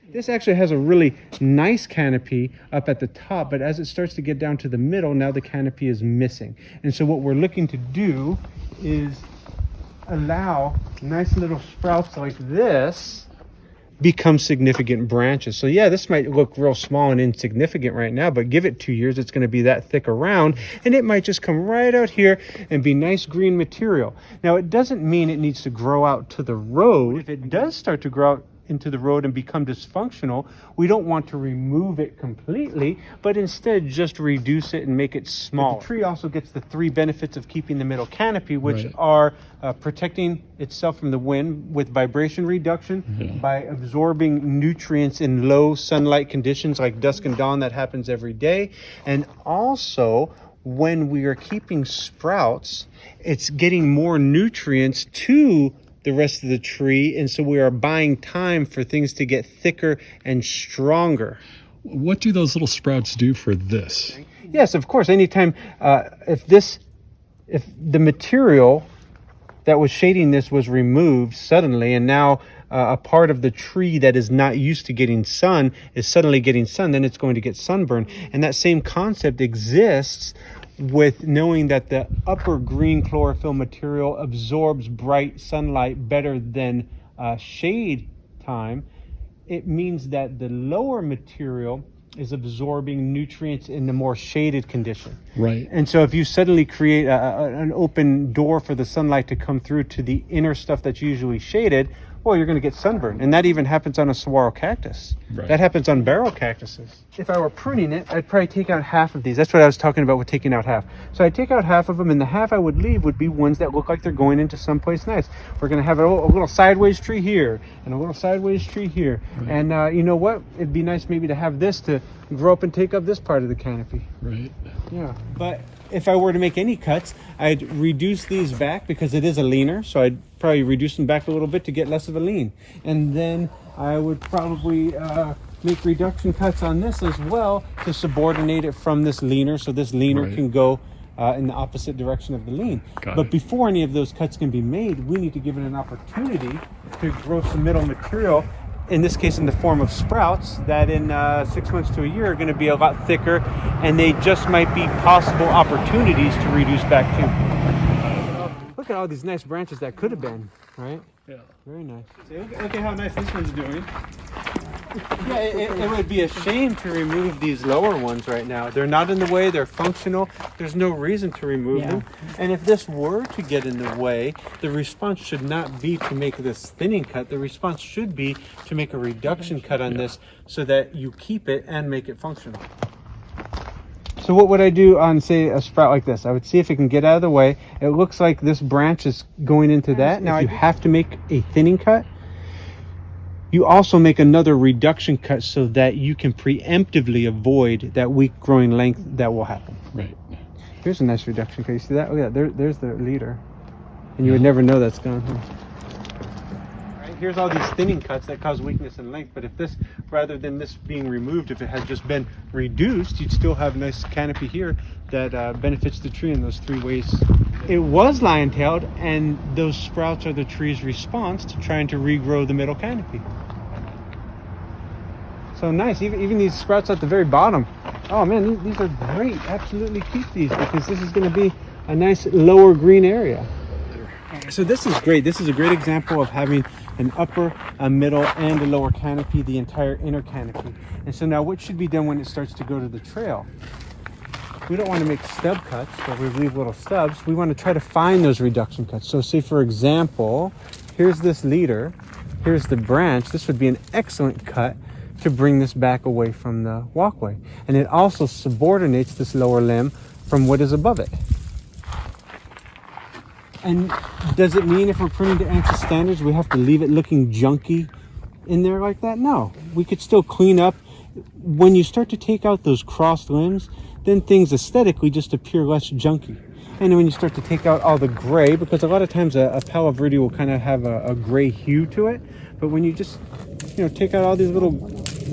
This actually has a really nice canopy up at the top, but as it starts to get down to the middle, now the canopy is missing. And so what we're looking to do is allow nice little sprouts like this become significant branches. So yeah, this might look real small and insignificant right now, but give it 2 years, it's going to be that thick around, and it might just come right out here and be nice green material. Now, it doesn't mean it needs to grow out to the road. If it does start to grow out into the road and become dysfunctional, we don't want to remove it completely, but instead just reduce it and make it small. The tree also gets the 3 benefits of keeping the middle canopy, which are protecting itself from the wind with vibration reduction by absorbing nutrients in low sunlight conditions like dusk and dawn that happens every day, and also when we are keeping sprouts, it's getting more nutrients to the rest of the tree, and so we are buying time for things to get thicker and stronger. What do those little sprouts do for this? Yes, of course. Anytime if the material that was shading this was removed suddenly, and now a part of the tree that is not used to getting sun is suddenly getting sun, then it's going to get sunburn. And that same concept exists with knowing that the upper green chlorophyll material absorbs bright sunlight better than shade time. It means that the lower material is absorbing nutrients in the more shaded condition. Right. And so if you suddenly create an open door for the sunlight to come through to the inner stuff that's usually shaded, well, you're going to get sunburn. And that even happens on a saguaro cactus. Right. That happens on barrel cactuses. If I were pruning it, I'd probably take out half of these. That's what I was talking about with taking out half. So I'd take out half of them, and the half I would leave would be ones that look like they're going into someplace nice. We're going to have a little sideways tree here and a little sideways tree here. Right. And you know what? It'd be nice maybe to have this to grow up and take up this part of the canopy. Right. Yeah. But if I were to make any cuts, I'd reduce these back because it is a leaner. So I'd probably reduce them back a little bit to get less of a lean. And then I would probably make reduction cuts on this as well to subordinate it from this leaner, so this leaner can go in the opposite direction of the lean. But before any of those cuts can be made, we need to give it an opportunity to grow some middle material, in this case in the form of sprouts, that in 6 months to a year are going to be a lot thicker, and they just might be possible opportunities to reduce back too. Look at all these nice branches that could have been, right? Yeah. Very nice. Look at how nice this one's doing. Yeah, it would be a shame to remove these lower ones right now. They're not in the way, they're functional. There's no reason to remove them. And if this were to get in the way, the response should not be to make this thinning cut. The response should be to make a reduction cut on this so that you keep it and make it functional. So what would I do on, say, a sprout like this? I would see if it can get out of the way. It looks like this branch is going into that. Now, if you have to make a thinning cut, you also make another reduction cut so that you can preemptively avoid that weak growing length that will happen. Right. Here's a nice reduction cut. You see that? Oh yeah, there's the leader. And you would never know that's gone. Right, here's all these thinning cuts that cause weakness in length. But if this, rather than this being removed, if it had just been reduced, you'd still have a nice canopy here that benefits the tree in those 3 ways. It was lion-tailed, and those sprouts are the tree's response to trying to regrow the middle canopy. So nice, even these sprouts at the very bottom. Oh man, these are great. Absolutely keep these, because this is going to be a nice lower green area. So this is great. This is a great example of having an upper, a middle, and a lower canopy, the entire inner canopy. And so now what should be done when it starts to go to the trail? We don't want to make stub cuts where we leave little stubs. We want to try to find those reduction cuts. So say, for example, here's this leader, here's the branch. This would be an excellent cut to bring this back away from the walkway. And it also subordinates this lower limb from what is above it. And does it mean if we're pruning to ANSYS standards, we have to leave it looking junky in there like that? No, we could still clean up. When you start to take out those crossed limbs, then things aesthetically just appear less junky. And when you start to take out all the gray, because a lot of times a palo verde will kind of have a gray hue to it, but when you just take out all these little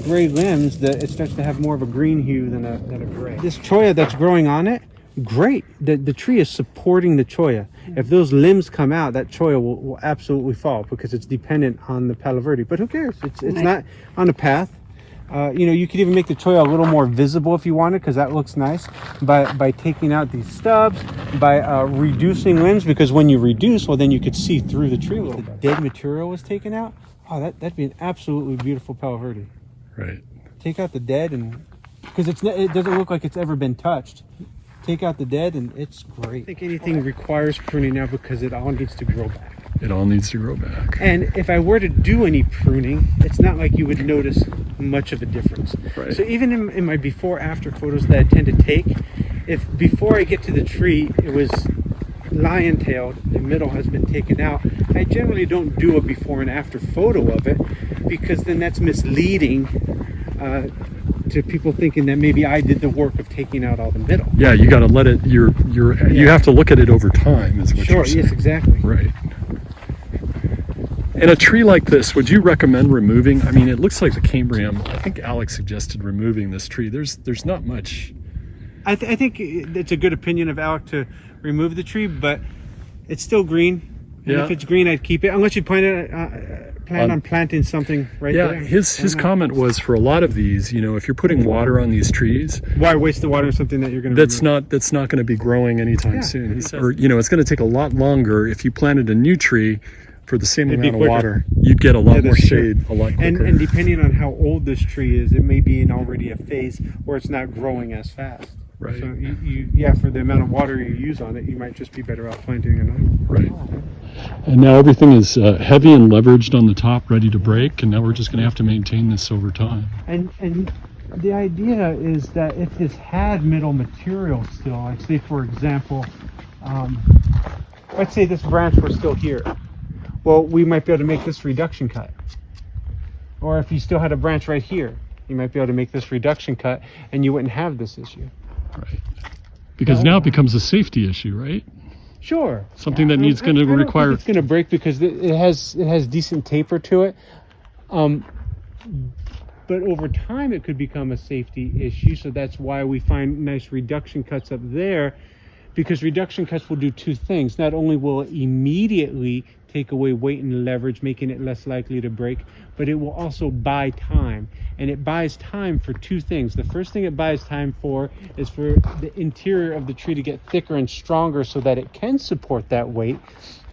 gray limbs, it starts to have more of a green hue than a gray. This cholla that's growing on it great. The tree is supporting the cholla. If those limbs come out, that cholla will absolutely fall because it's dependent on the Palo Verde. But who cares? It's not on a path. You know, you could even make the cholla a little more visible if you wanted, because that looks nice by taking out these stubs, by reducing limbs, because when you reduce, well, then you could see through the tree a little bit. Dead material was taken out. Oh, that'd be an absolutely beautiful Palo Verde. Right. Take out the dead, and because it doesn't look like it's ever been touched. Take out the dead and it's great. I think anything requires pruning now because it all needs to grow back. It all needs to grow back. And if I were to do any pruning, it's not like you would notice much of a difference. Right. So even in my before after photos that I tend to take, if before I get to the tree it was lion-tailed, the middle has been taken out, I generally don't do a before and after photo of it, because then that's misleading to people thinking that maybe I did the work of taking out all the middle. Yeah, you got to let it. You have to look at it over time. Is what Sure. you're saying. Yes, exactly. Right. In a tree like this, would you recommend removing? I mean, it looks like the Cambrium. I think Alex suggested removing this tree. There's not much. I think it's a good opinion of Aleck to remove the tree, but it's still green. And Yeah. if it's green, I'd keep it, unless you plan on planting something right there. Yeah, his comment was, for a lot of these, you know, if you're putting water on these trees, Why waste the water on something that you're going to that's not going to be growing anytime Yeah. soon. He said, or you know, it's going to take a lot longer. If you planted a new tree for the same It'd be amount of quicker. water, you'd get a lot more that's true. shade a lot quicker. And depending on how old this tree is, it may be in already a phase where it's not growing as fast. Right. So yeah, for the amount of water you use on it, you might just be better off planting another one. Right. And now everything is heavy and leveraged on the top, ready to break, and now we're just going to have to maintain this over time. And the idea is that if this had middle material still, like say for example, let's say this branch were still here, well, we might be able to make this reduction cut. Or if you still had a branch right here, you might be able to make this reduction cut and you wouldn't have this issue. Right. Because now it becomes a safety issue, right? Sure. Something that needs going to I don't require. think it's going to break because it has decent taper to it. But over time it could become a safety issue, so that's why we find nice reduction cuts up there, because reduction cuts will do two things. Not only will it immediately take away weight and leverage, making it less likely to break, but it will also buy time. And it buys time for two things. The first thing it buys time for is for the interior of the tree to get thicker and stronger so that it can support that weight.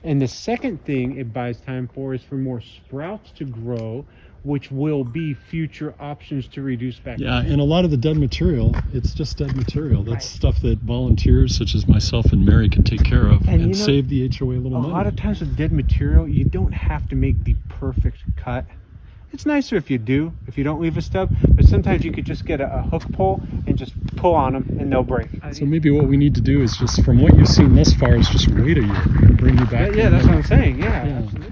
And the second thing it buys time for is for more sprouts to grow, which will be future options to reduce back. Yeah, and a lot of the dead material, it's just dead material. That's stuff that volunteers such as myself and Mary can take care of and you know, save the HOA a little money. A lot of times with dead material, you don't have to make the perfect cut. It's nicer if you do, if you don't leave a stub, but sometimes you could just get a hook pull and just pull on them and they'll break. So maybe what we need to do is just, from what you've seen thus far, is just wait a year and bring you back. Yeah, that's what I'm saying. Yeah. Yeah.